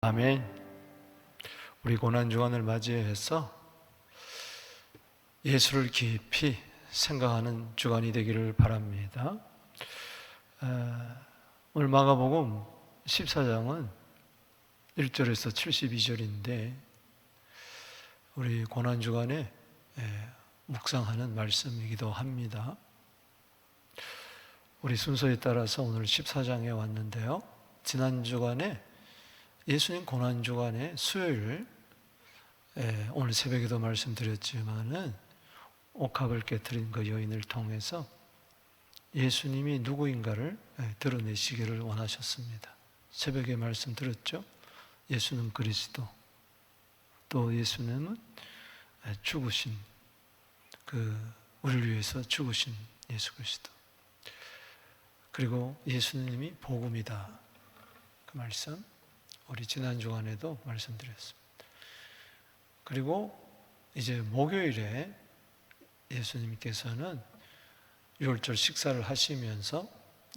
아멘. 우리 고난주간을 맞이해서 예수를 깊이 생각하는 주간이 되기를 바랍니다. 오늘 마가복음 14장은 1절에서 72절인데 우리 고난주간에 묵상하는 말씀이기도 합니다. 우리 순서에 따라서 오늘 14장에 왔는데요. 지난 주간에 예수님 고난주간에 수요일 오늘 새벽에도 말씀드렸지만은 옥합을 깨뜨린 그 여인을 통해서 예수님이 누구인가를 드러내시기를 원하셨습니다. 새벽에 말씀드렸죠. 예수는 그리스도, 또 예수님은 죽으신 우리를 위해서 죽으신 예수 그리스도, 그리고 예수님이 복음이다. 그 말씀 우리 지난 주간에도 말씀드렸습니다. 그리고 이제 목요일에 예수님께서는 유월절 식사를 하시면서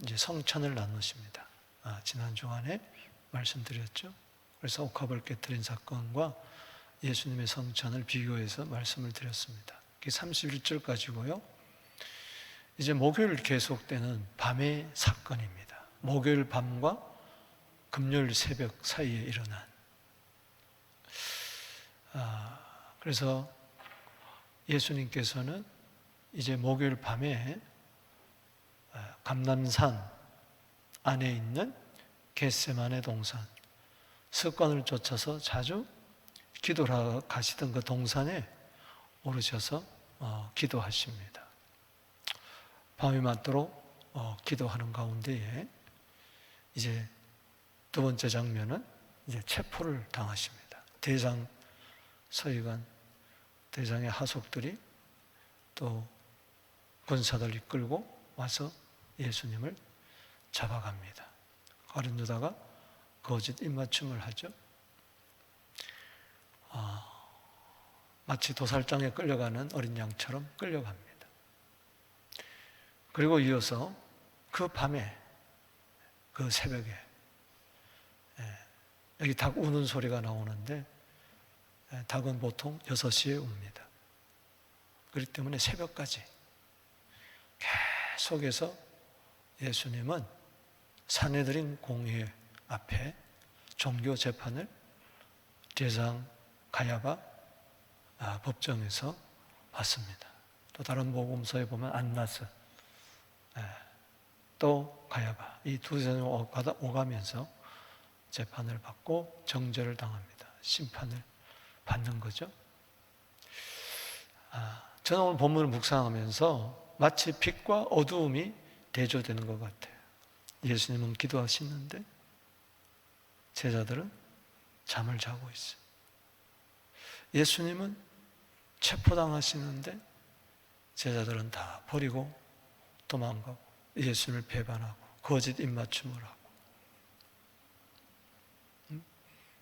이제 성찬을 나누십니다. 지난 주간에 말씀드렸죠. 그래서 옥합을 깨뜨린 사건과 예수님의 성찬을 비교해서 말씀을 드렸습니다. 그게 31절까지고요. 이제 목요일 계속되는 밤의 사건입니다. 목요일 밤과 금요일 새벽 사이에 일어난 그래서 예수님께서는 이제 목요일 밤에 감람산 안에 있는 겟세마네 동산, 습관을 쫓아서 자주 기도를 하러 가시던 그 동산에 오르셔서 기도하십니다. 밤이 맞도록 기도하는 가운데에 이제 두 번째 장면은 이제 체포를 당하십니다. 대장 서기관, 대장의 하속들이 또 군사들 이끌고 와서 예수님을 잡아갑니다. 가룟 유다가 거짓 입맞춤을 하죠. 마치 도살장에 끌려가는 어린 양처럼 끌려갑니다. 그리고 이어서 그 밤에, 그 새벽에 여기 닭 우는 소리가 나오는데 닭은 보통 6시에 웁니다. 그렇기 때문에 새벽까지 계속해서 예수님은 산헤드린 공회 앞에 종교 재판을 대장 가야바 법정에서 받습니다. 또 다른 복음서에 보면 안나스, 또 가야바, 이 두 사람이 오가면서 재판을 받고 정죄를 당합니다. 심판을 받는 거죠. 저는 오늘 본문을 묵상하면서 마치 빛과 어두움이 대조되는 것 같아요. 예수님은 기도하시는데 제자들은 잠을 자고 있어요. 예수님은 체포당하시는데 제자들은 다 버리고 도망가고 예수님을 배반하고 거짓 입맞춤을 하고,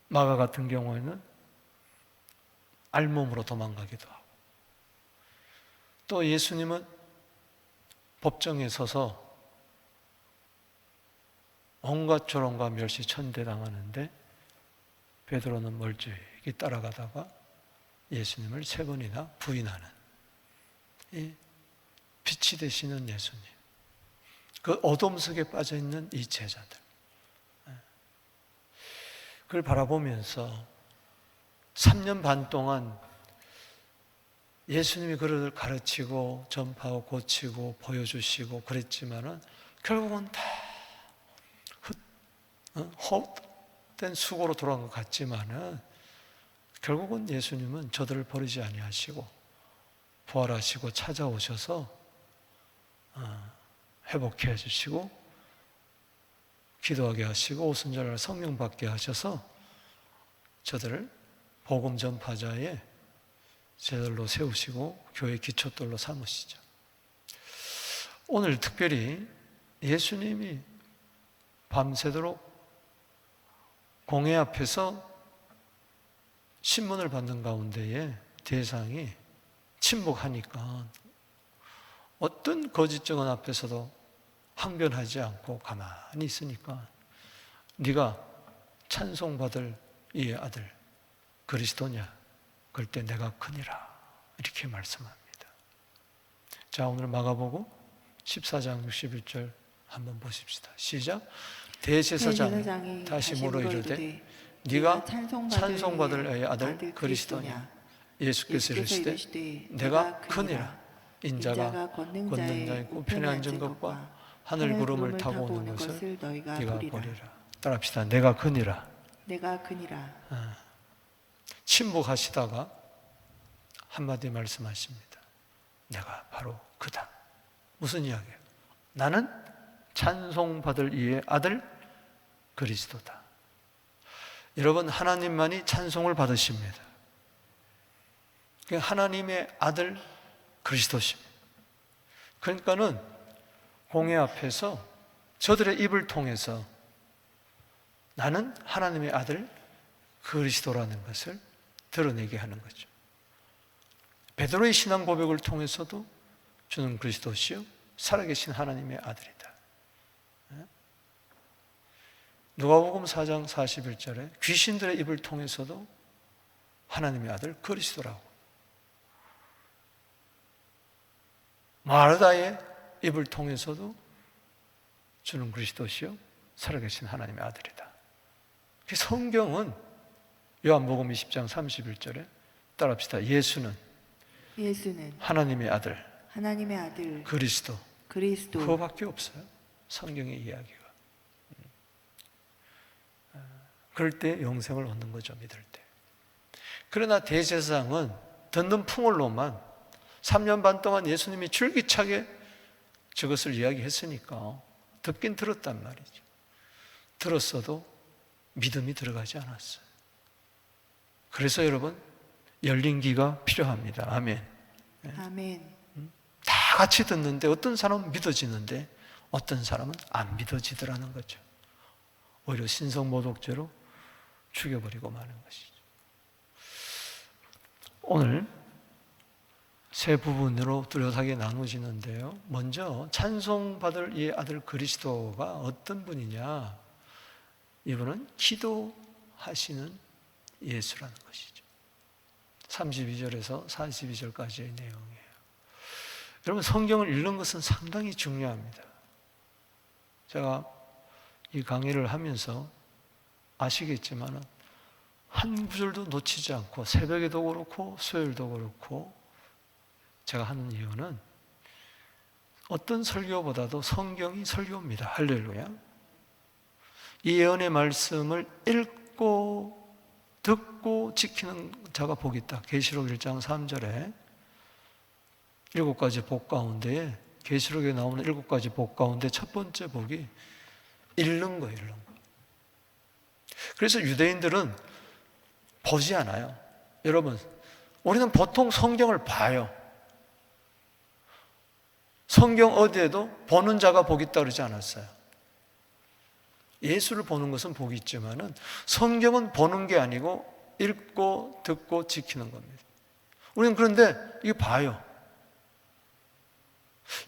마가 같은 경우에는 알몸으로 도망가기도 하고, 또 예수님은 법정에 서서 온갖 조롱과 멸시 천대당하는데 베드로는 멀쩡히 따라가다가 예수님을 3번이나 부인하는 이 빛이 되시는 예수님, 그 어둠 속에 빠져있는 이 제자들, 그걸 바라보면서 3년 반 동안 예수님이 그를 가르치고 전파하고 고치고 보여주시고 그랬지만은 결국은 다 헛된 수고로 돌아간 것 같지만은 결국은 예수님은 저들을 버리지 아니하시고 부활하시고 찾아오셔서 회복해 주시고 기도하게 하시고 오순절날 성령 받게 하셔서 저들을 복음 전파자의 제자들로 세우시고 교회 기초돌로 삼으시죠. 오늘 특별히 예수님이 밤새도록 공회 앞에서 신문을 받는 가운데에 대상이 침묵하니까 어떤 거짓 증언 앞에서도 항변하지 않고 가만히 있으니까 네가 찬송받을 이의 아들 그리스도냐? 그럴 때 내가 크니라 이렇게 말씀합니다. 자, 오늘 마가복음 14장 61절 한번 보십시다. 시작. 대제사장이 다시 물어 이르되 네가 찬송받을 너의 아들 그리스도냐? 예수께서 이르시되 내가 크니라. 인자가 걷는 자의 우편에 앉은 것과 하늘 구름을 타고 오는 것을 네가 보리라. 따라합시다. 내가 크니라. 내가 크니라. 침묵하시다가 한마디 말씀하십니다. 내가 바로 그다. 무슨 이야기예요? 나는 찬송받을 이의 아들 그리스도다. 여러분, 하나님만이 찬송을 받으십니다. 하나님의 아들 그리스도십니다. 그러니까는 공회 앞에서 저들의 입을 통해서 나는 하나님의 아들 그리스도라는 것을 드러내게 하는 거죠. 베드로의 신앙 고백을 통해서도 주는 그리스도시요 살아계신 하나님의 아들이다. 누가복음 4장 41절에 귀신들의 입을 통해서도 하나님의 아들 그리스도라고, 마르다의 입을 통해서도 주는 그리스도시요 살아계신 하나님의 아들이다. 성경은 요한복음 20장 31절에 따라합시다. 예수는 하나님의 아들 그리스도 그거밖에 없어요. 성경의 이야기가. 그럴 때 영생을 얻는 거죠. 믿을 때. 그러나 대제사장은 듣는 풍월로만 3년 반 동안 예수님이 줄기차게 저것을 이야기했으니까 듣긴 들었단 말이죠. 들었어도 믿음이 들어가지 않았어요. 그래서 여러분, 열린 귀가 필요합니다. 아멘. 아멘. 다 같이 듣는데 어떤 사람은 믿어지는데 어떤 사람은 안 믿어지더라는 거죠. 오히려 신성모독죄로 죽여버리고 마는 것이죠. 오늘 세 부분으로 뚜렷하게 나누어지는데요. 먼저 찬송받을 이 아들 그리스도가 어떤 분이냐? 이분은 기도하시는 예수라는 것이죠. 32절에서 42절까지의 내용이에요. 여러분, 성경을 읽는 것은 상당히 중요합니다. 제가 이 강의를 하면서 아시겠지만 한 구절도 놓치지 않고 새벽에도 그렇고 수요일도 그렇고 제가 하는 이유는 어떤 설교보다도 성경이 설교입니다. 할렐루야. 이 예언의 말씀을 읽고 듣고 지키는 자가 복이 있다. 계시록 1장 3절에 7가지 복 가운데, 계시록에 나오는 7가지 복 가운데 첫 번째 복이 읽는 거예요. 읽는 거. 그래서 유대인들은 보지 않아요. 여러분, 우리는 보통 성경을 봐요. 성경 어디에도 보는 자가 복이 있다 그러지 않았어요. 예수를 보는 것은 복이 있지만은 성경은 보는 게 아니고 읽고 듣고 지키는 겁니다. 우리는 그런데 이거 봐요.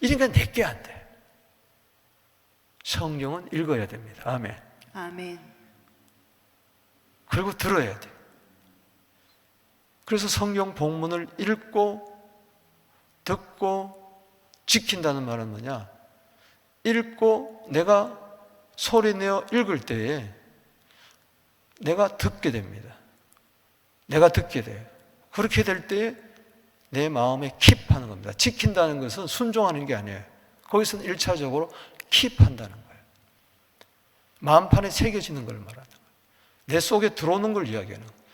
이러니까 내게 안 돼. 성경은 읽어야 됩니다. 아멘. 아멘. 그리고 들어야 돼. 그래서 성경 본문을 읽고 듣고 지킨다는 말은 뭐냐? 읽고 내가 소리내어 읽을 때에 내가 듣게 됩니다. 내가 듣게 돼요. 그렇게 될 때에 내 마음에 킵하는 겁니다. 지킨다는 것은 순종하는 게 아니에요. 거기서는 1차적으로 킵한다는 거예요. 마음판에 새겨지는 걸 말하는 거예요. 내 속에 들어오는 걸 이야기하는 거예요.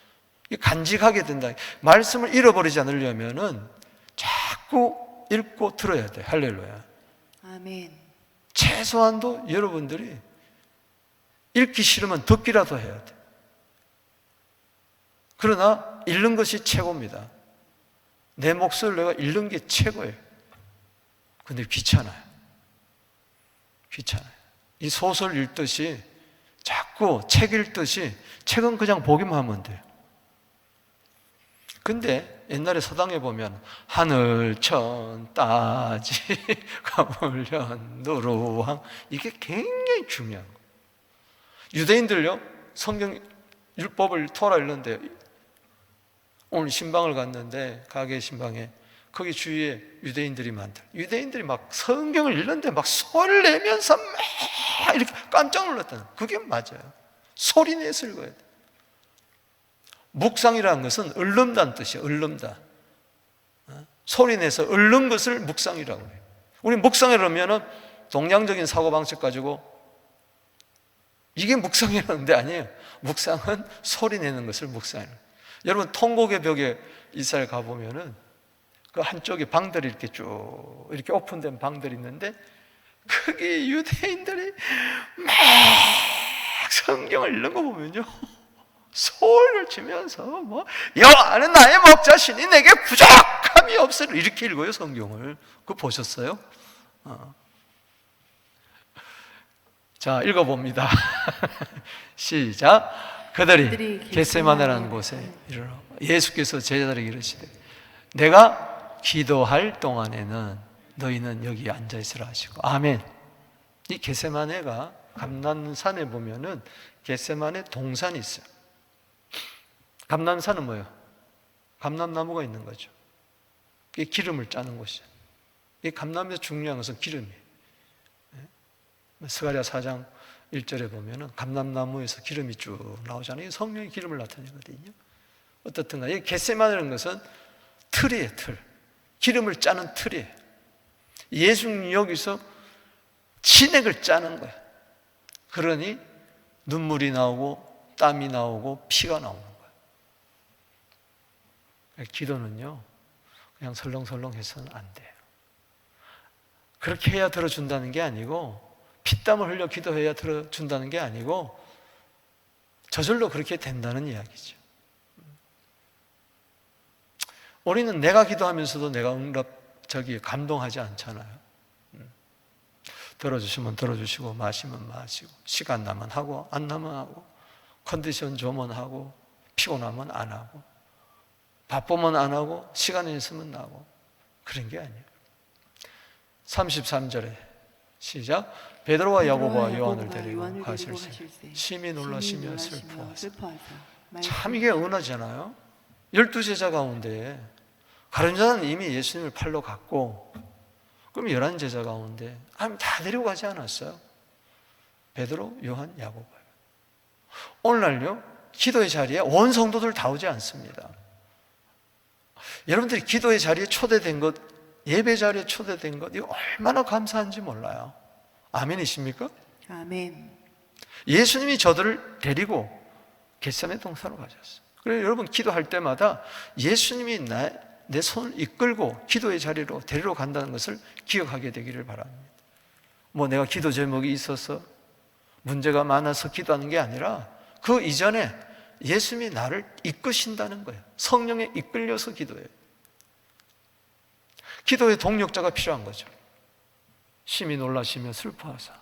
간직하게 된다. 말씀을 잃어버리지 않으려면은 자꾸 읽고 들어야 돼. 할렐루야. 아멘. 최소한도 여러분들이 읽기 싫으면 듣기라도 해야 돼. 그러나 읽는 것이 최고입니다. 내 몫을 내가 읽는 게 최고예요. 근데 귀찮아요. 귀찮아요. 이 소설 읽듯이 자꾸 책 읽듯이 책은 그냥 보기만 하면 돼요. 근데 옛날에 서당에 보면 하늘 천 따지 가물련 누루왕 이게 굉장히 중요한 거예요. 유대인들요 성경 율법을 토라 읽는데 오늘 신방을 갔는데 가게 신방에 거기 주위에 유대인들이 많다. 유대인들이 막 성경을 읽는데 막 소리를 내면서 막 이렇게 깜짝 놀랐다는. 그게 맞아요. 소리 내서 읽어야 돼. 묵상이라는 것은 얼른다는 뜻이에요. 얼른다. 소리 내서 얼른 것을 묵상이라고 해요. 우리 묵상이라면은 동양적인 사고방식 가지고 이게 묵상이라는데 아니에요. 묵상은 소리 내는 것을 묵상이라고 해요. 여러분 통곡의 벽에 이스라엘 가보면은 그 한쪽에 방들이 이렇게 쭉 이렇게 오픈된 방들이 있는데 거기 유대인들이 막 성경을 읽는 거 보면요 소리를 치면서 뭐 여호와는 나의 목자시니 내게 부족함이 없으리 이렇게 읽어요 성경을. 그거 보셨어요? 자 읽어봅니다. 시작. 그들이 겟세마네라는 곳에 이르러 예수께서 제자들에게 이르시되 내가 기도할 동안에는 너희는 여기 앉아있으라 하시고. 아멘. 이 겟세마네가 감람산에 보면은 겟세마네 동산이 있어요. 감람산은 뭐예요? 감람나무가 있는 거죠. 이게 기름을 짜는 곳이죠. 이 감람에서 중요한 것은 기름이에요. 스가랴 4장 1절에 보면은 감람나무에서 기름이 쭉 나오잖아요. 성령의 기름을 나타내거든요. 어떻든가 이 겟세마네라는 것은 틀이에요. 틀. 기름을 짜는 틀이에요. 예수님 여기서 진액을 짜는 거예요. 그러니 눈물이 나오고 땀이 나오고 피가 나오는 거예요. 기도는요 그냥 설렁설렁 해서는 안 돼요. 그렇게 해야 들어준다는 게 아니고, 피땀을 흘려 기도해야 들어준다는 게 아니고 저절로 그렇게 된다는 이야기죠. 우리는 내가 기도하면서도 내가 감동하지 않잖아요. 들어주시면 들어주시고 마시면 마시고 시간 나면 하고 안 나면 하고 컨디션 좋으면 하고 피곤하면 안 하고 바쁘면 안 하고 시간이 있으면 나고 그런 게 아니에요. 33절에 시작. 베드로와 야고보와 요한을 데리고 가실세 심히 놀라시며 슬퍼하사. 참 이게 은하잖아요. 12제자 가운데 가룟 유다는 이미 예수님을 팔러 갔고, 그럼 11제자 가운데 다 데리고 가지 않았어요? 베드로, 요한, 야고보요. 오늘날요 기도의 자리에 온 성도들 다 오지 않습니다. 여러분들이 기도의 자리에 초대된 것, 예배 자리에 초대된 것, 이거 얼마나 감사한지 몰라요. 아멘이십니까? 아멘. 예수님이 저들을 데리고 겟세마네 동산으로 가셨어요. 그래서 여러분 기도할 때마다 예수님이 내 손을 이끌고 기도의 자리로 데리러 간다는 것을 기억하게 되기를 바랍니다. 뭐 내가 기도 제목이 있어서 문제가 많아서 기도하는 게 아니라 그 이전에 예수님이 나를 이끄신다는 거예요. 성령에 이끌려서 기도해요. 기도의 동력자가 필요한 거죠. 심히 놀라시며 슬퍼하사.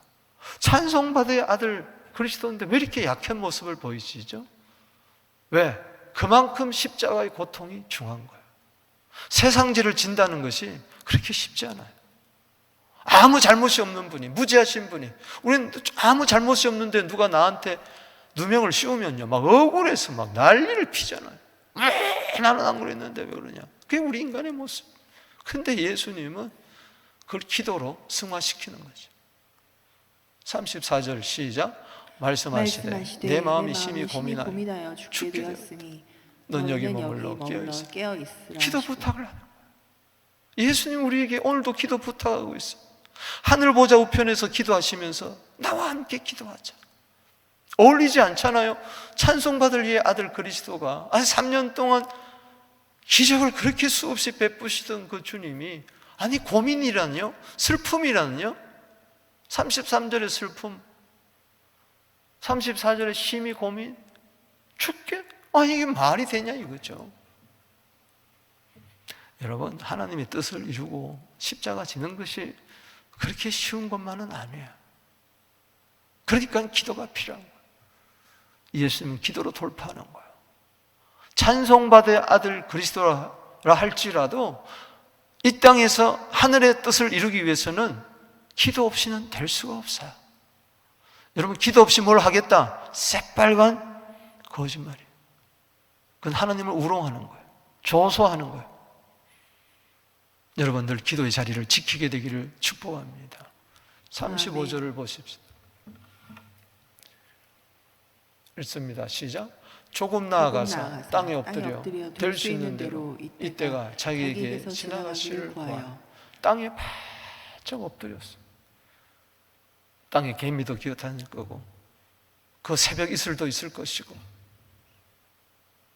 찬송받을 아들 그리스도인데 왜 이렇게 약한 모습을 보이시죠? 왜? 그만큼 십자가의 고통이 중한 거예요. 세상죄를 진다는 것이 그렇게 쉽지 않아요. 아무 잘못이 없는 분이, 무죄하신 분이, 우리는 아무 잘못이 없는데 누가 나한테 누명을 씌우면요 막 억울해서 막 난리를 피잖아요. 왜 나는 안 그랬는데 왜 그러냐. 그게 우리 인간의 모습. 근데 예수님은 그걸 기도로 승화시키는 거죠. 34절 시작. 말씀하시되 내 마음이 심히 고민하여 죽게 되었으니 넌 여기 머물러 깨어있으라. 기도 부탁을 하는 거예요. 예수님 우리에게 오늘도 기도 부탁하고 있어요. 하늘 보좌 우편에서 기도하시면서 나와 함께 기도하자. 어울리지 않잖아요. 찬송받을 이의 아들 그리스도가 3년 동안 기적을 그렇게 수없이 베푸시던 그 주님이 고민이라뇨? 슬픔이라뇨? 33절의 슬픔, 34절의 심히 고민, 죽게? 이게 말이 되냐 이거죠. 여러분, 하나님의 뜻을 이루고 십자가 지는 것이 그렇게 쉬운 것만은 아니에요. 그러니까 기도가 필요한 거예요. 예수님은 기도로 돌파하는 거예요. 찬송받을 아들 그리스도라 할지라도 이 땅에서 하늘의 뜻을 이루기 위해서는 기도 없이는 될 수가 없어요. 여러분, 기도 없이 뭘 하겠다? 새빨간 거짓말이에요. 그건 하나님을 우롱하는 거예요. 조소하는 거예요. 여러분들 기도의 자리를 지키게 되기를 축복합니다. 35절을 보십시오. 읽습니다. 시작. 조금 나아가서 땅에 엎드려 될 수 있는 대로 이때가 자기에게 지나가시를 구하여 땅에 바짝 엎드렸어. 땅에 개미도 기어다닐 거고 그 새벽 이슬도 있을 것이고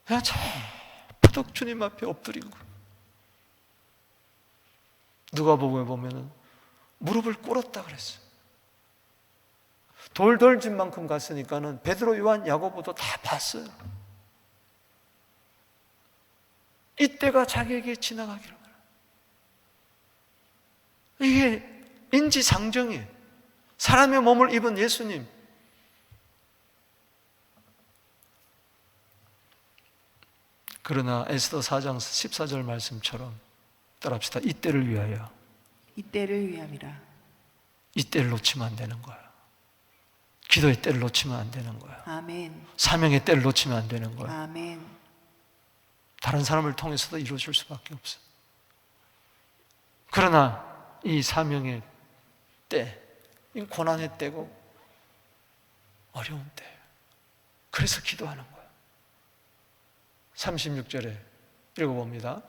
그냥 푸덕 주님 앞에 엎드리고 누가복음에 보면은 무릎을 꿇었다 그랬어요. 돌돌진 만큼 갔으니까는 베드로, 요한, 야고보도 다 봤어요. 이때가 자기에게 지나가기를 바라. 이게 인지상정이에요. 사람의 몸을 입은 예수님. 그러나 에스더 4장 14절 말씀처럼 따라합시다. 이때를 위하여. 이때를 위함이라. 이때를 놓치면 안 되는 거야. 기도의 때를 놓치면 안 되는 거야. 아멘. 사명의 때를 놓치면 안 되는 거야. 아멘. 다른 사람을 통해서도 이루어질 수밖에 없어. 그러나 이 사명의 때, 이 고난의 때고 어려운 때. 그래서 기도하는 거야. 36절에 읽어봅니다.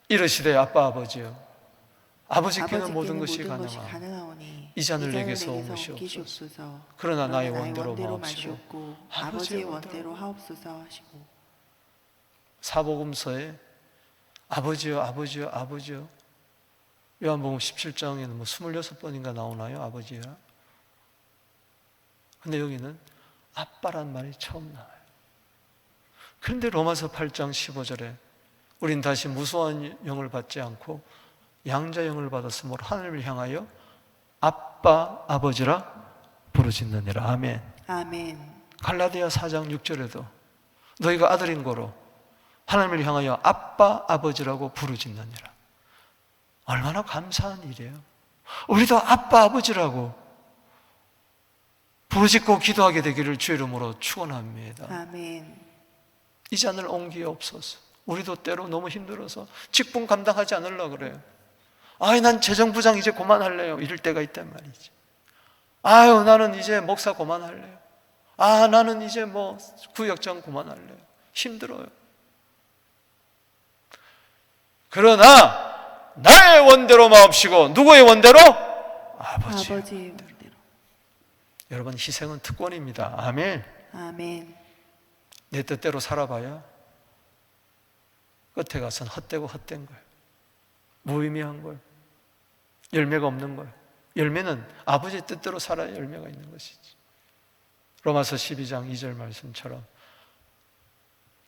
이르시되 아빠 아버지여 아버지께는 모든 것이 가능하오니 이 잔을 내게서 옮기시옵소서. 그러나 나의 원대로 마옵시고 아버지의 원대로 하옵소서 하시고. 사복음서에 아버지여 아버지여 아버지여 요한복음 17장에는 뭐 26번인가 나오나요? 아버지야. 근데 여기는 아빠란 말이 처음 나와요. 그런데 로마서 8장 15절에 우린 다시 무수한 영을 받지 않고 양자 영을 받았으므로 하늘을 향하여 아빠 아버지라 부르짖느니라. 아멘. 아멘. 갈라디아 4장 6절에도 너희가 아들인 거로 하나님을 향하여 아빠 아버지라고 부르짖느니라. 얼마나 감사한 일이에요. 우리도 아빠 아버지라고 부르짖고 기도하게 되기를 주의 이름으로 축원합니다. 아멘. 이 잔을 옮기옵소서. 우리도 때로 너무 힘들어서 직분 감당하지 않으려고 그래요. 아이, 난 재정부장 이제 그만할래요. 이럴 때가 있단 말이지. 아유, 나는 이제 목사 그만할래요. 아, 나는 이제 뭐 구역장 그만할래요. 힘들어요. 그러나 나의 원대로 마옵시고 누구의 원대로? 아버지의 원대로. 여러분, 희생은 특권입니다. 아멘. 아멘. 내 뜻대로 살아봐야 끝에 가서는 헛되고 헛된 거예요. 무의미한 거예요. 열매가 없는 거예요. 열매는 아버지의 뜻대로 살아야 열매가 있는 것이지. 로마서 12장 2절 말씀처럼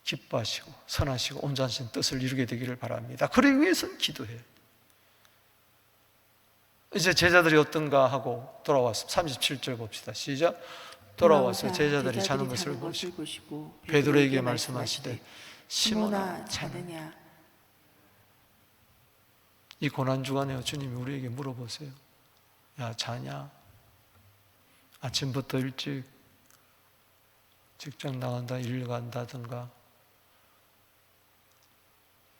기뻐하시고 선하시고 온전하신 뜻을 이루게 되기를 바랍니다. 그러기 위해서는 기도해요. 이제 제자들이 어떤가 하고 돌아와서 37절 봅시다. 시작. 돌아와서 제자들이 자는 것을 보시고 베드로에게 말씀하시되 시몬아 자느냐. 이 고난주간에 주님이 우리에게 물어보세요. 야, 자냐? 아침부터 일찍 직장 나간다, 일 간다든가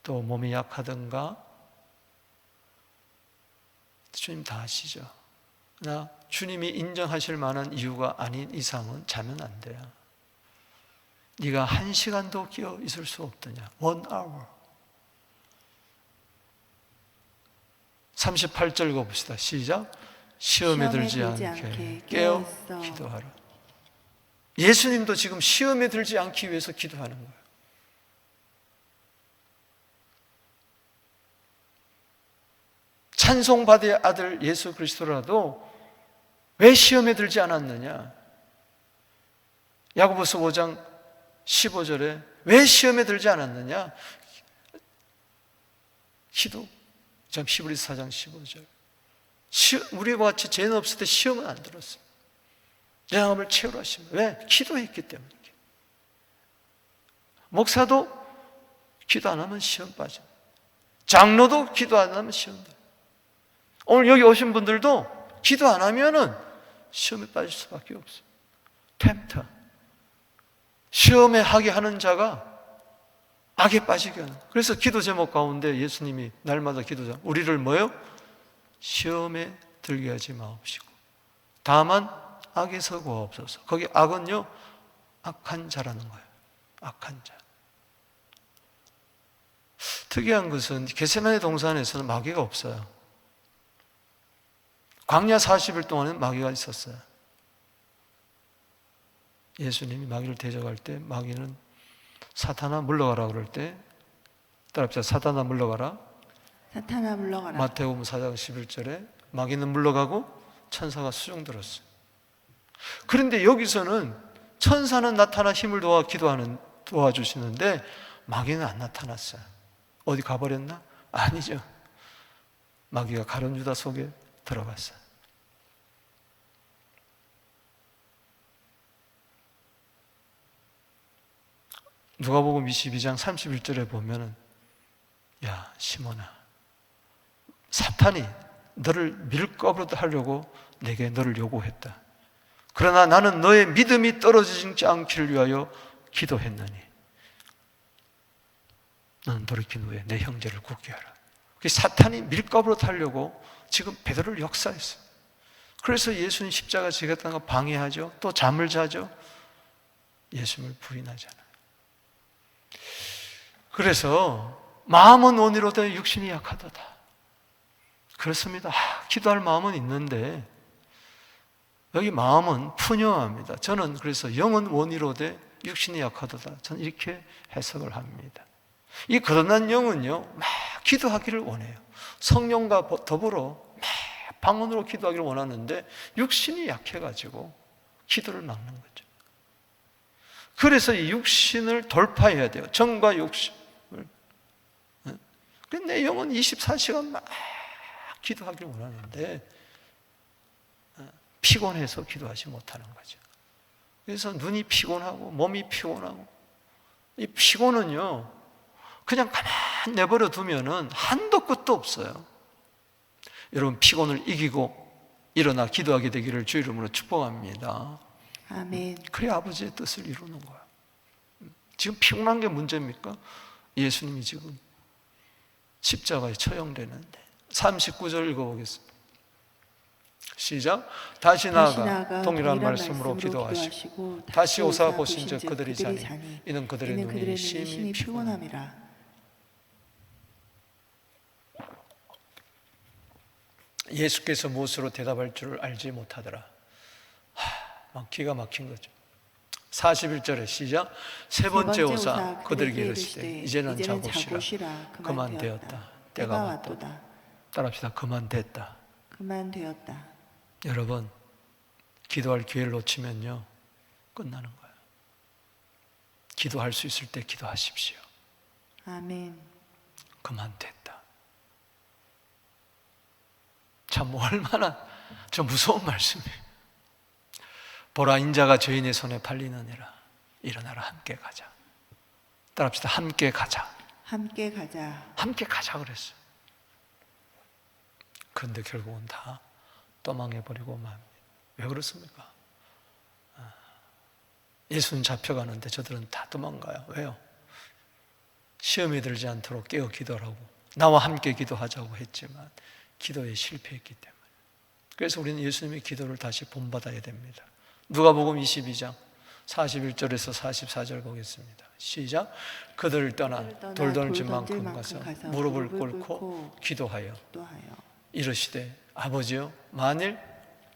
또 몸이 약하든가 주님 다 아시죠. 그러나 주님이 인정하실 만한 이유가 아닌 이상은 자면 안 돼요. 네가 1시간도 깨어 있을 수 없더냐. 1 hour. 38절 읽어봅시다. 시작. 시험에 들지 않게 깨어 기도하라. 예수님도 지금 시험에 들지 않기 위해서 기도하는 거예요. 찬송받을 아들 예수 그리스도라도 왜 시험에 들지 않았느냐? 야고보서 5장 15절에 왜 시험에 들지 않았느냐? 기도. 히브리서 4장 15절. 우리와 같이 죄는 없을 때 시험은 안 들었어요. 내 마음을 채우라 하십니다. 왜? 기도했기 때문에. 목사도 기도 안 하면 시험 빠져. 장로도 기도 안 하면 시험 빠져. 오늘 여기 오신 분들도 기도 안 하면은 시험에 빠질 수밖에 없어요. 템터. 시험에 하게 하는 자가 악에 빠지게 하는. 그래서 기도 제목 가운데 예수님이 날마다 기도 제목, 우리를 뭐요? 시험에 들게 하지 마옵시고 다만 악에서 구하옵소서. 거기 악은요, 악한 자라는 거예요. 악한 자. 특이한 것은 겟세마네 동산에서는 마귀가 없어요. 광야 40일 동안은 마귀가 있었어요. 예수님이 마귀를 대적할 때 마귀는 사탄아 물러가라 그럴 때 따라합시다. 사탄아 물러가라. 사탄아 물러가라. 마태복음 4장 11절에 마귀는 물러가고 천사가 수종들었어요. 그런데 여기서는 천사는 나타나 힘을 도와주시는데 마귀는 안 나타났어요. 어디 가버렸나? 아니죠. 마귀가 가룟 유다 속에 들어갔어요. 누가복음 22장 31절에 보면은 야 시몬아, 사탄이 너를 밀거부터 하려고 내게 너를 요구했다. 그러나 나는 너의 믿음이 떨어지지 않기를 위하여 기도했느니 너는 돌이킨 후에 내 형제를 굳게 하라. 사탄이 밀거부로 타려고 지금 베드로를 역사했어요. 그래서 예수님 십자가 지겠다는 거 방해하죠. 또 잠을 자죠. 예수님을 부인하잖아요. 그래서 마음은 원이로되 육신이 약하도다. 그렇습니다. 기도할 마음은 있는데 여기 마음은 푸념합니다. 저는 그래서 영은 원이로되 육신이 약하도다. 저는 이렇게 해석을 합니다. 이 거듭난 영은요, 막 기도하기를 원해요. 성령과 더불어 막 방언으로 기도하기를 원하는데 육신이 약해가지고 기도를 막는 거죠. 그래서 이 육신을 돌파해야 돼요. 정과 욕심을. 내 영은 24시간 막 기도하기를 원하는데 피곤해서 기도하지 못하는 거죠. 그래서 눈이 피곤하고 몸이 피곤하고, 이 피곤은요 그냥 가만 내버려 두면은 한도 끝도 없어요. 여러분 피곤을 이기고 일어나 기도하게 되기를 주 이름으로 축복합니다. 아멘. 그래야 아버지의 뜻을 이루는 거야. 지금 피곤한 게 문제입니까? 예수님이 지금 십자가에 처형되는데 39절 읽어보겠습니다. 시작. 다시 나아가 동일한 말씀으로 기도하시고 다시 오사 보신즉 그들이 자니 이는 그들의 눈이 심히 피곤함이라. 예수께서 무엇으로 대답할 줄을 알지 못하더라. 막 기가 막힌 거죠. 41절에 시작. 세 번째 오사 그들에게 이르시되 이제는 자고시라. 그만 되었다. 때가 왔도다. 따라합시다. 그만 됐다. 그만 되었다. 여러분 기도할 기회를 놓치면요 끝나는 거예요. 기도할 수 있을 때 기도하십시오. 아멘. 그만 됐다. 참 얼마나 저 무서운 말씀이에요. 보라 인자가 죄인의 손에 팔리느니라. 일어나라 함께 가자. 따라합시다. 함께 가자. 함께 가자. 함께 가자 그랬어요. 그런데 결국은 다 떠망해버리고 맙니다. 왜 그렇습니까? 예수는 잡혀가는데 저들은 다 도망가요. 왜요? 시험에 들지 않도록 깨어 기도하고 나와 함께 기도하자고 했지만 기도에 실패했기 때문에. 그래서 우리는 예수님의 기도를 다시 본받아야 됩니다. 누가복음 22장 41절에서 44절 보겠습니다. 시작. 그들을 떠나 돌 던질 만큼 가서 무릎을 꿇고 기도하여 이르시되 아버지여 만일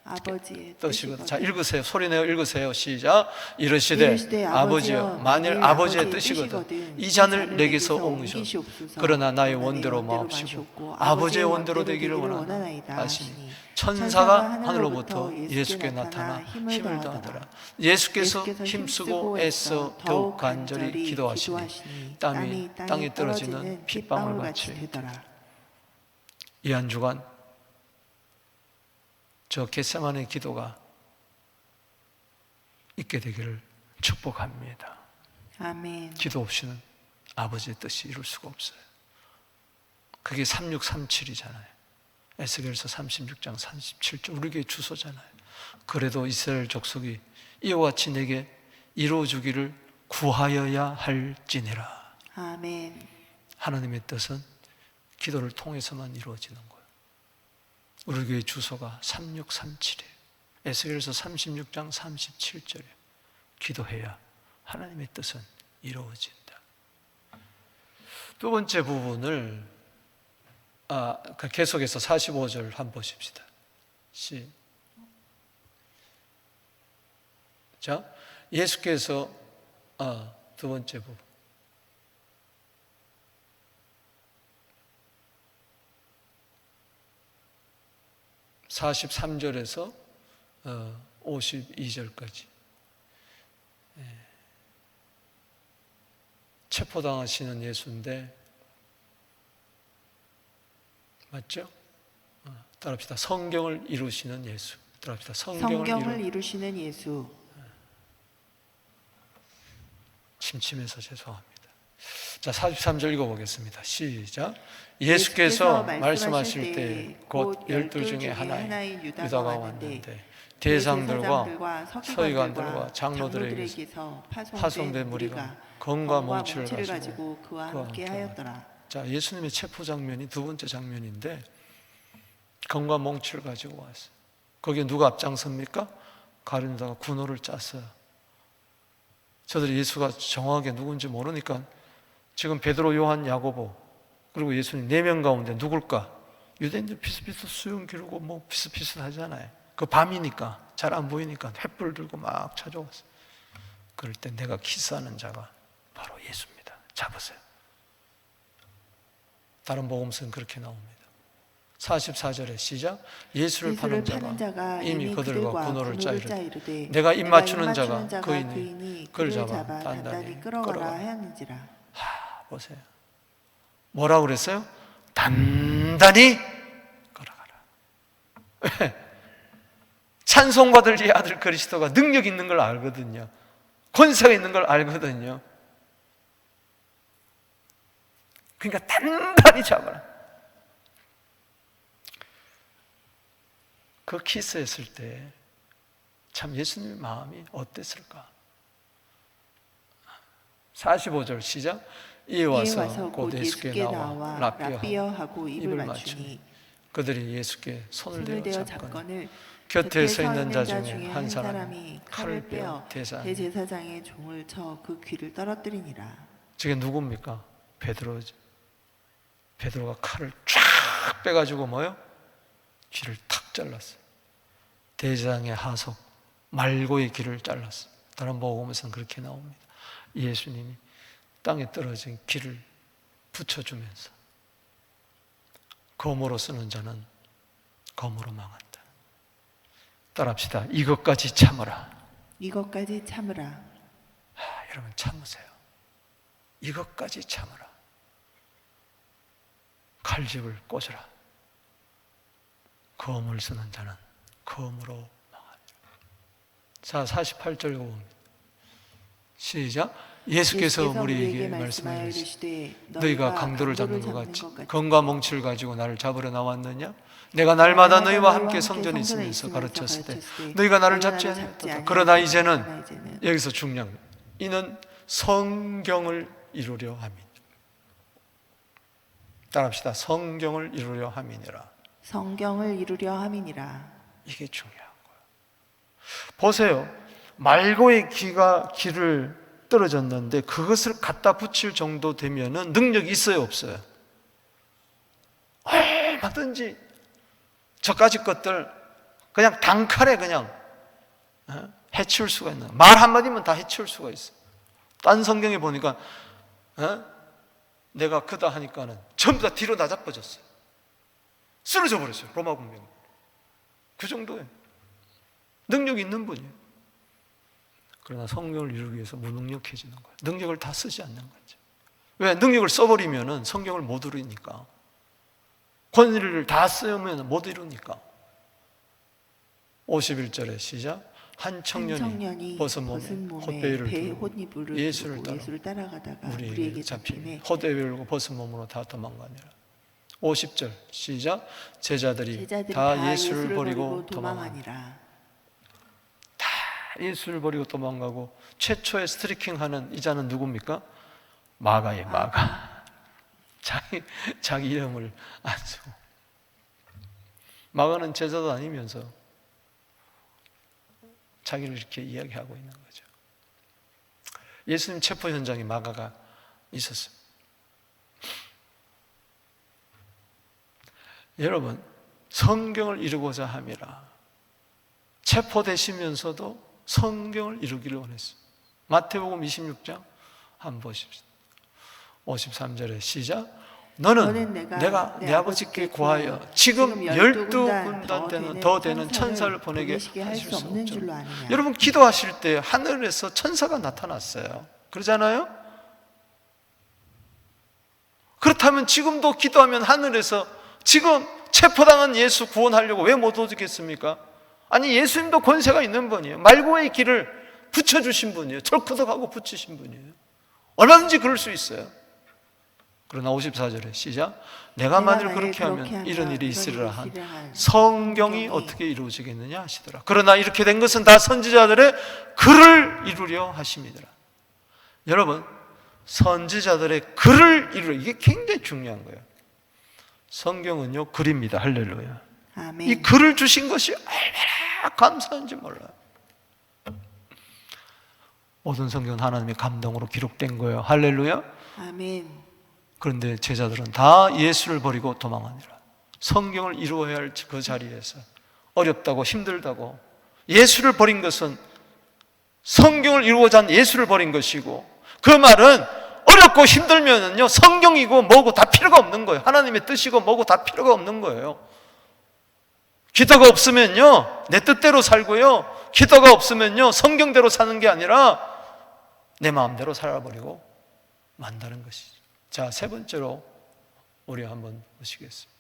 아버지의 뜻이거든. 자 읽으세요. 소리내어 읽으세요. 시작. 이르시되 아버지여 만일 아버지의 뜻이거든 이 잔을 내게서 옮으시옵소서. 그러나 나의 원대로 마옵시고 아버지의 원대로 되기를 원하나이다 하시니 천사가 하늘로부터 예수께 나타나 힘을 더하더라. 예수께서 힘쓰고 애써 더욱 간절히 기도하시니 땀이 땅에 떨어지는 핏방울 같이. 이 한 주간 저 겟세마네 기도가 있게 되기를 축복합니다. 아멘. 기도 없이는 아버지의 뜻이 이룰 수가 없어요. 그게 3637이잖아요. 에스겔서 36장 37절 우리 교회 주소잖아요. 그래도 이스라엘 족속이 이와 같이 내게 이루어주기를 구하여야 할지니라. 아멘. 하나님의 뜻은 기도를 통해서만 이루어지는 거예요. 우리 교회 주소가 3637이에요. 에스겔서 36장 37절이에요. 기도해야 하나님의 뜻은 이루어진다. 두 번째 부분을 계속해서 45절 한번 보십시다. 자, 예수께서 두 번째 부분 43절에서 52절까지 체포당하시는 예수인데, 맞죠? 따라합시다. 성경을 이루시는 예수. 따라합시다. 성경을 이루시는 예수. 침침해서 죄송합니다. 자, 43절 읽어보겠습니다. 시작. 예수께서 말씀하실 때 곧 12 중에 하나인 유다가 왔는데 대제사장들과 서기관들과 장로들에게서 파송된 무리가 검과 몽치를 가지고 그와 함께 하였더라. 자, 예수님의 체포 장면이 두 번째 장면인데 검과 몽치를 가지고 왔어요. 거기에 누가 앞장섭니까? 가룟유다가 군호를 짰어요. 저들이 예수가 정확하게 누군지 모르니까 지금 베드로, 요한, 야고보 그리고 예수님 4명 가운데 누굴까? 유대인들 비슷비슷 수염 기르고 뭐 비슷비슷하잖아요. 그 밤이니까 잘 안 보이니까 횃불 들고 막 찾아왔어요. 그럴 때 내가 키스하는 자가 바로 예수입니다. 잡으세요. 다른 복음서는 그렇게 나옵니다. 44절에 시작. 예수를 파는 자가 이미 그들과 군호를 짜이르되 내가 입 맞추는 자가 그이니 그를 잡아 단단히 끌어가라 하였는지라. 보세요. 뭐라고 그랬어요? 단단히 끌어가라. 왜? 찬송받을 이 아들 그리스도가 능력 있는 걸 알거든요. 권세가 있는 걸 알거든요. 그러니까 단단히 잡아라. 그 키스했을 때 참 예수님의 마음이 어땠을까? 45절 시작. 이에 와서 곧 예수께 나와 라삐어하고 입을 맞추니 그들이 예수께 손을 대어 잡거늘 곁에 서 있는 자 중에 한 사람이 칼을 빼어 대제사장의 종을 쳐 그 귀를 떨어뜨리니라. 저게 누굽니까? 베드로죠. 베드로가 칼을 쫙 빼가지고 뭐요? 귀를 탁 잘랐어요. 대제사장의 하속 말고의 귀를 잘랐어요. 다른 복음에서는 그렇게 나옵니다. 예수님이 땅에 떨어진 귀를 붙여주면서 검으로 쓰는 자는 검으로 망한다. 따라합시다. 이것까지 참으라. 이것까지 참으라. 여러분 참으세요. 이것까지 참으라. 칼집을 꽂으라. 검을 쓰는 자는 검으로 망하리라. 자, 48절 읽어봅니다. 시작. 예수께서 우리에게 말씀하시되 너희가 강도를 잡는 것 같이 검과 몽치를 가지고 나를 잡으러 나왔느냐? 내가 날마다 너희와 함께 성전에 있으면서 가르쳤을 때 너희가 나를 잡지 않았다. 그러나 이제는 여기서 중요한 거예요. 이는 성경을 이루려 함이니라. 따라합시다. 성경을 이루려 함이니라. 성경을 이루려 함이니라. 이게 중요한 거예요. 보세요. 말고의 귀를 떨어졌는데 그것을 갖다 붙일 정도 되면은 능력이 있어요, 없어요? 얼마든지 저까지 것들 그냥 단칼에 그냥 해치울 수가 있는, 말 한마디면 다 해치울 수가 있어요. 딴 성경에 보니까 내가 그다 하니까는 전부 다 뒤로 나자빠졌어요. 쓰러져 버렸어요. 로마 군병. 그 정도예요. 능력이 있는 분이에요. 그러나 성경을 이루기 위해서 무능력해지는 거예요. 능력을 다 쓰지 않는 거죠. 왜? 능력을 써버리면은 성경을 못 이루니까. 권위를 다 쓰면 못 이루니까. 51절에 시작. 한 청년이 벗은 몸에 헛배를 들고 예수를 따라가다가 우리에게 잡히니 헛배를 들고 벗은 몸으로 다 도망가니라. 50절 시작. 제자들이 다 예수를 버리고 도망하니라. 다 예수를 버리고 도망가고 최초의 스트리킹하는 이자는 누굽니까? 마가예요. 마가. 자기 이름을 안 쓰고. 마가는 제자도 아니면서 자기를 이렇게 이야기하고 있는 거죠. 예수님 체포 현장에 마가가 있었어요. 여러분, 성경을 이루고자 함이라 체포되시면서도 성경을 이루기를 원했어요. 마태복음 26장 한번 보십시오. 53절에 시작. 너는 내가 내 아버지께 구하여 지금 12군단 더 되는 천사를 보내게 하실 수 없는 줄로 아느냐. 여러분, 기도하실 때 하늘에서 천사가 나타났어요. 그러잖아요? 그렇다면 지금도 기도하면 하늘에서 지금 체포당한 예수 구원하려고 왜 못 오겠습니까? 아니, 예수님도 권세가 있는 분이에요. 말고의 길을 붙여주신 분이에요. 철커덕하고 붙이신 분이에요. 얼마든지 그럴 수 있어요. 그러나 54절에 시작. 내가 만일 그렇게 하면 이런 일이 있으리라 한 성경이 어떻게 이루어지겠느냐 하시더라. 그러나 이렇게 된 것은 다 선지자들의 글을 이루려 하심이더라. 여러분, 선지자들의 글을 이루려, 이게 굉장히 중요한 거예요. 성경은요 글입니다. 할렐루야. 아멘. 이 글을 주신 것이 얼마나 감사한지 몰라요. 모든 성경은 하나님의 감동으로 기록된 거예요. 할렐루야. 아멘. 그런데 제자들은 다 예수를 버리고 도망하니라. 성경을 이루어야 할 그 자리에서 어렵다고 힘들다고, 예수를 버린 것은 성경을 이루고자 한 예수를 버린 것이고, 그 말은 어렵고 힘들면은요 성경이고 뭐고 다 필요가 없는 거예요. 하나님의 뜻이고 뭐고 다 필요가 없는 거예요. 기도가 없으면요 내 뜻대로 살고요, 기도가 없으면요 성경대로 사는 게 아니라 내 마음대로 살아버리고 만다는 것이죠. 자, 세 번째로 우리 한번 보시겠습니다.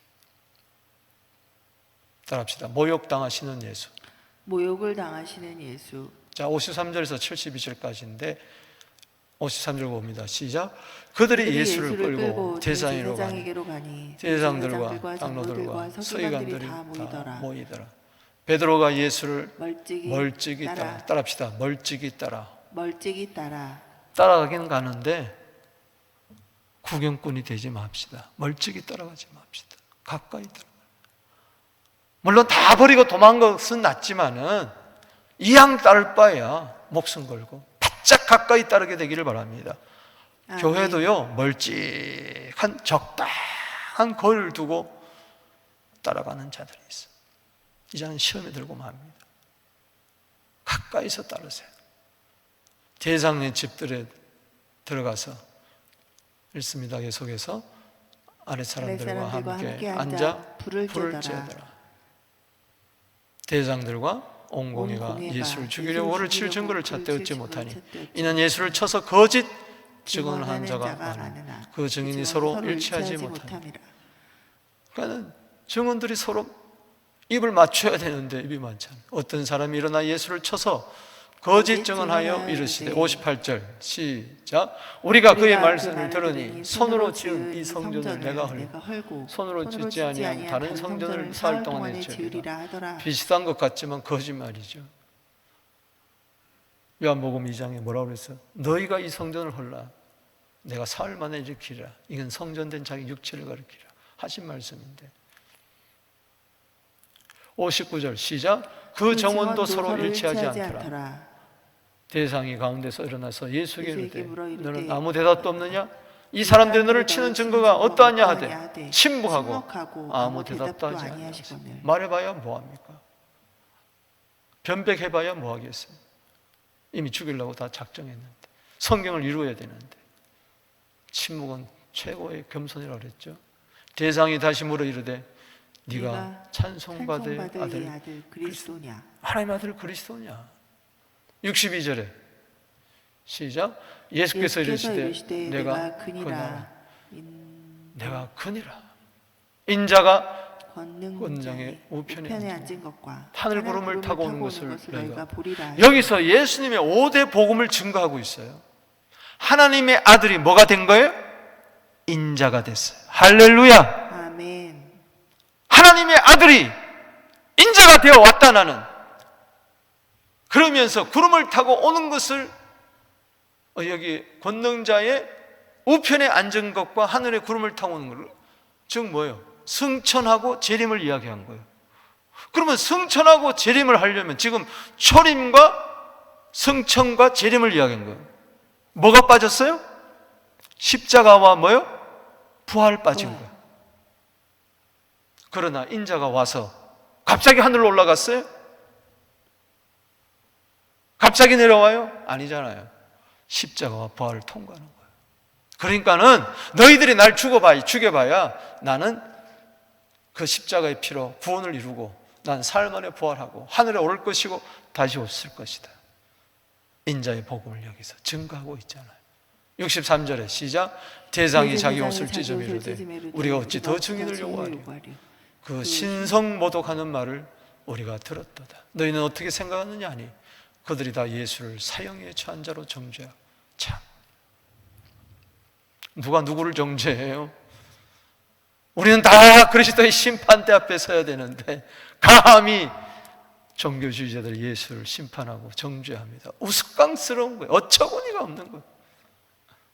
따라합시다. 모욕당하시는 예수. 모욕을 당하시는 예수. 자, 53절에서 72절까지인데 53절 봅니다. 시작. 그들이 예수를 끌고 제사장에게로 가니 제사장들과 장로들과 서기관들이 다 모이더라. 베드로가 예수를 멀찍이 따라. 따라합시다. 멀찍이 따라. 멀찍이 따라. 따라가긴 가는데 구경꾼이 되지 맙시다. 멀찍이 따라가지 맙시다. 가까이 따라가. 물론 다 버리고 도망간 것은 낫지만은 이양 따를 바에야 목숨 걸고 바짝 가까이 따르게 되기를 바랍니다. 아멘. 교회도요 멀찍한 적당한 거리를 두고 따라가는 자들이 있어요. 이제는 시험에 들고 맙니다. 가까이서 따르세요. 제사장의 집들에 들어가서 읽습니다. 계속해서 아랫 사람들과 함께 앉아 불을 쬐더라. 대장들과 온 공회가 예수를 죽이려고 오를 칠 증거를 찾되 얻지 못하니 이는 예수를 쳐서 거짓 증언을 한 자가 많으나 그 증인이 서로 일치하지 못합니다. 그러니까 증언들이 서로 입을 맞춰야 되는데 입이 많잖아요. 어떤 사람이 일어나 예수를 쳐서 거짓 증언하여 이르시되 58절 시작. 우리가 그의 말씀을 들으니 손으로 지은 이 성전을 내가 헐고 손으로 짓지 아니한 다른 성전을 사흘 동안에 지으리라. 비슷한 것 같지만 거짓말이죠. 요한복음 2장에 뭐라고 그랬어요? 너희가 이 성전을 헐라 내가 사흘 만에 일으키리라. 이건 성전된 자기 육체를 가리키라 하신 말씀인데 59절 시작. 그 정원도 서로 일치하지 않더라. 대상이 가운데서 일어나서 예수에게 이르되 너는 아무 대답도 없느냐? 이 사람들이 너를 치는 증거가 어떠하냐 하되 침묵하고 아무 대답도 하지 아니하시고 말해봐야 뭐합니까? 변백해봐야 뭐하겠어요? 이미 죽이려고 다 작정했는데 성경을 이루어야 되는데 침묵은 최고의 겸손이라고 그랬죠. 대상이 다시 물어 이르되 네가 찬송받을 아들 그리스도냐? 하나님의 아들 그리스도냐? 62절에 시작. 예수께서 이르시되 내가 그니라. 내가 그니라. 인자가 권장의 우편에 앉은 것과 하늘 구름을 타고 오는 것을 너희가 보리라. 여기서 예수님의 5대 복음을 증거하고 있어요. 하나님의 아들이 뭐가 된 거예요? 인자가 됐어요. 할렐루야. 아멘. 하나님의 아들이 인자가 되어 왔다. 나는 그러면서 구름을 타고 오는 것을 여기 권능자의 우편에 앉은 것과 하늘의 구름을 타고 오는 것, 즉 뭐예요? 승천하고 재림을 이야기한 거예요. 그러면 승천하고 재림을 하려면 지금 초림과 승천과 재림을 이야기한 거예요. 뭐가 빠졌어요? 십자가와 뭐요? 부활 빠진 거예요. 그러나 인자가 와서 갑자기 하늘로 올라갔어요? 갑자기 내려와요? 아니잖아요. 십자가와 부활을 통과하는 거예요. 그러니까는 너희들이 날 죽여봐야 나는 그 십자가의 피로 구원을 이루고 난 삶 안에 부활하고 하늘에 오를 것이고 다시 없을 것이다. 인자의 복음을 여기서 증거하고 있잖아요. 63절에 시작. 대상이 자기 옷을 찢으며 이르되 우리가 어찌 더 증인을 요구하리요. 그 신성모독하는 말을 우리가 들었도다. 너희는 어떻게 생각하느냐 하니 그들이 다 예수를 사형에 처한 자로 정죄하고. 참, 누가 누구를 정죄해요? 우리는 다 그리스도의 심판대 앞에 서야 되는데 감히 종교주의자들 예수를 심판하고 정죄합니다. 우스꽝스러운 거예요. 어처구니가 없는 거예요.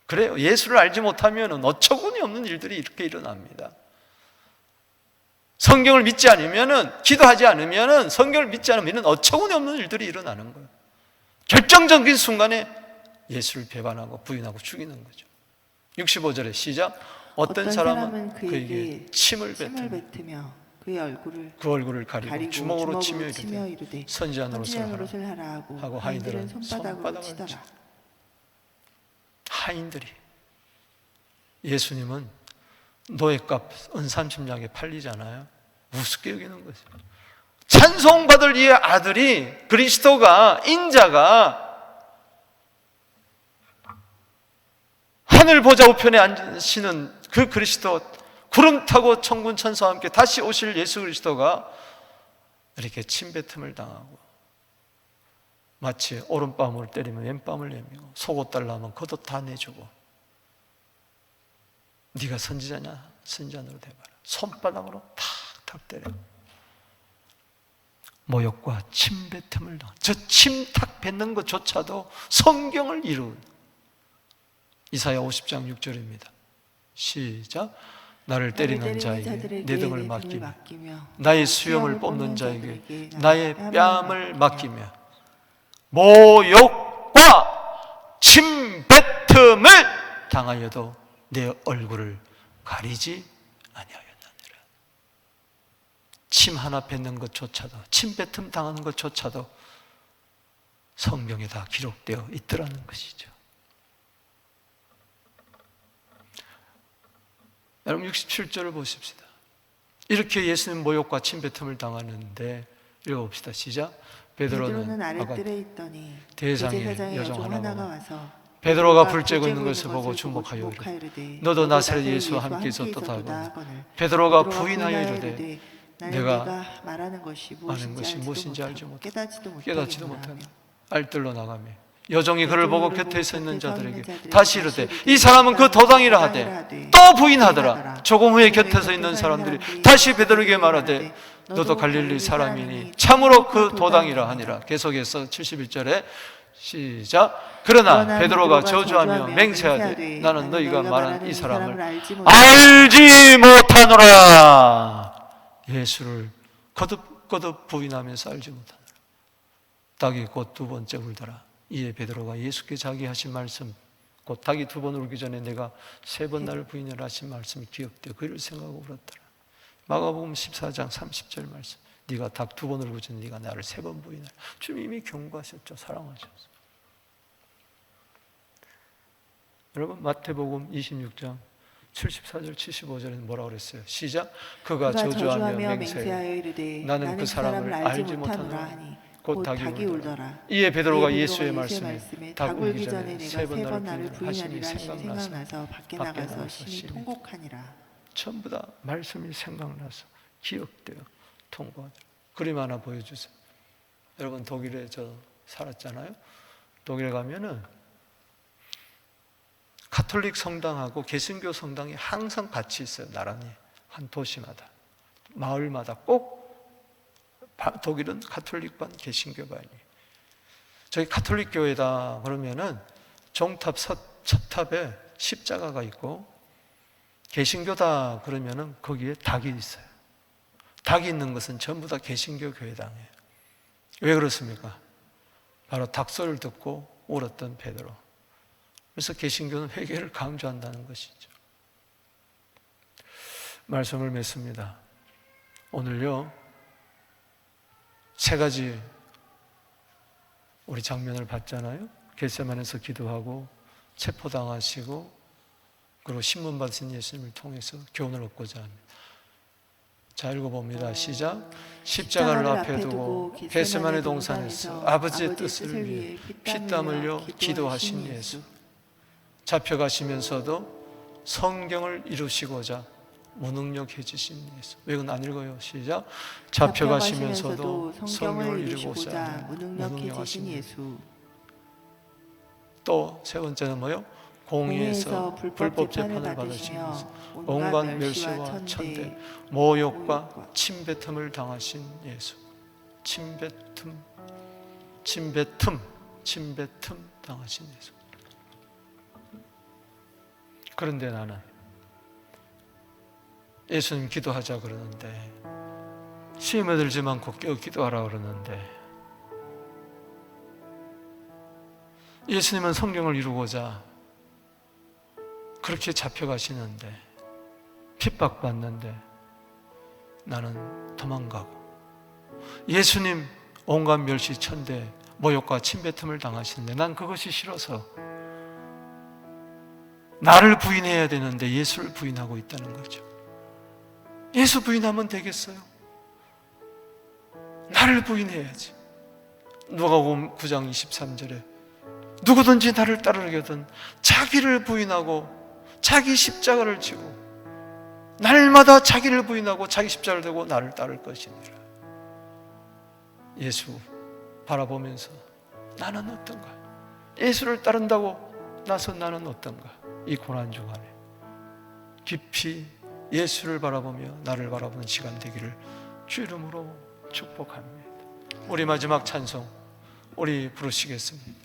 그래요. 예수를 알지 못하면 어처구니 없는 일들이 이렇게 일어납니다. 성경을 믿지 않으면, 기도하지 않으면, 성경을 믿지 않으면 어처구니 없는 일들이 일어나는 거예요. 결정적인 순간에 예수를 배반하고 부인하고 죽이는 거죠. 65절에 시작. 어떤 사람은 그에게 침을 뱉으며 그의 얼굴을 가리고 주먹으로 치며 이르되 선지자 노릇을 하라 하고 하인들은 손바닥으로 치더라. 치더라. 하인들이, 예수님은 노예값 은삼십냥에 팔리잖아요. 우습게 여기는 거죠. 찬송받을 이의 아들이, 그리스도가, 인자가 하늘 보좌 우편에 앉으시는 그 그리스도, 구름 타고 천군 천사와 함께 다시 오실 예수 그리스도가 이렇게 침뱉음을 당하고 마치 오른뺨을 때리면 왼뺨을 내밀고 속옷 달라면 겉옷 다 내주고 네가 선지자냐? 선지자로 돼봐라. 손바닥으로 탁탁 때려. 모욕과 침뱉음을 당한, 저 침탁 뱉는 것조차도 성경을 이룬 이사야 50장 6절입니다. 시작. 나를 때리는 자에게 내 등을 맡기며 나의 수염을 뽑는 자에게 나의 뺨을 맡기며 모욕과 침뱉음을 당하여도 내 얼굴을 가리지 아니하였느니라. 침 하나 뱉는 것조차도, 침뱉음 당하는 것조차도 성경에 다 기록되어 있더라는 것이죠. 여러분 67절을 보십시다. 이렇게 예수님 모욕과 침뱉음을 당하는데 읽어봅시다. 시작. 베드로는 아랫뜰에 있더니 대제사장의 여종 하나가 와서 베드로가 불 쬐고 있는 것을 보고 주목하여 이르되 너도 나사렛 예수와 함께 있었다 하고 베드로가 부인하여 이르되 내가 말하는 것이 무엇인지 알지 깨닫지도 못하며 알뜰로 나가며 여종이 그를 보고 곁에 서 있는 자들에게 다시 이르되 이 사람은 그 도당이라 하되 또 부인하더라. 조금 후에 곁에 서 있는 사람들이 다시 베드로에게 말하되 너도 갈릴리 사람이니 참으로 그 도당이라 하니라. 계속해서 71절에 시작. 그러나 베드로가 저주하며 맹세하되 나는 너희가 말한 이 사람을 알지 못하노라. 예수를 거듭 부인하면서 알지 못하노라. 닭이 곧 두 번째 울더라. 이에 베드로가 예수께 자기 하신 말씀, 곧 닭이 두 번 울기 전에 내가 세 번 나를 부인하라 하신 말씀이 기억되어 그를 생각하고 울었더라. 마가복음 14장 30절 말씀. 네가 닭 두 번 울고 전에 네가 나를 세 번 부인하라. 주님 이미 경고하셨죠. 사랑하셨어. 여러분 마태복음 26장 74절 75절에는 뭐라고 그랬어요? 시작. 그가 저주하며 맹세하여 이르되 나는 그 사람을 알지 못하노라. 곧 닭이 울더라. 이에 베드로가 예수의 말씀에 닭 울기 전에 세 번 나를 부인하리라 하심이 생각나서 밖에 나가서 심히 통곡하니라. 전부 다 말씀이 생각나서 기억되어 통곡하더라. 그림 하나 보여주세요. 여러분 독일에 저 살았잖아요. 독일에 가면은 가톨릭 성당하고 개신교 성당이 항상 같이 있어요. 나란히 한 도시마다 마을마다 꼭 독일은 가톨릭반 개신교반이. 저희 가톨릭 교회다 그러면은 종탑 섭탑에 십자가가 있고, 개신교다 그러면은 거기에 닭이 있어요. 닭이 있는 것은 전부 다 개신교 교회당이에요. 왜 그렇습니까? 바로 닭소리를 듣고 울었던 베드로. 그래서 개신교는 회개를 강조한다는 것이죠. 말씀을 맺습니다. 오늘요, 세 가지 우리 장면을 봤잖아요. 겟세마네에서 기도하고 체포당하시고, 그리고 신문 받으신 예수님을 통해서 교훈을 얻고자 합니다. 자, 읽어봅니다. 시작. 십자가를 앞에 두고 겟세마네 동산에서 아버지의 뜻을 위해 피땀 흘려 기도하신 예수. 잡혀가시면서도 성경을 이루시고자 무능력해지신 예수. 왜 그건 안 읽어요? 시작. 잡혀가시면서도 성경을 이루고자 무능력하신 예수. 또 세 번째는 뭐요? 공의에서 불법 재판을 받으시면서 온갖 멸시와 천대, 모욕과 침뱉음을 당하신 예수. 침뱉음 당하신 예수. 그런데 나는 예수님 기도하자 그러는데, 시험에 들지 않고 기도하라 그러는데, 예수님은 성경을 이루고자 그렇게 잡혀가시는데, 핍박받는데 나는 도망가고, 예수님 온갖 멸시 천대 모욕과 침뱉음을 당하시는데 난 그것이 싫어서 나를 부인해야 되는데 예수를 부인하고 있다는 거죠. 예수 부인하면 되겠어요? 나를 부인해야지. 누가복음 9장 23절에 누구든지 나를 따르려거든 자기를 부인하고 자기 십자가를 지고 날마다 자기를 부인하고 자기 십자가를 들고 나를 따를 것이니라. 예수 바라보면서 나는 어떤가? 예수를 따른다고 나서 나는 어떤가? 이 고난 중간에 깊이 예수를 바라보며 나를 바라보는 시간 되기를 주 이름으로 축복합니다. 우리 마지막 찬송 우리 부르시겠습니다.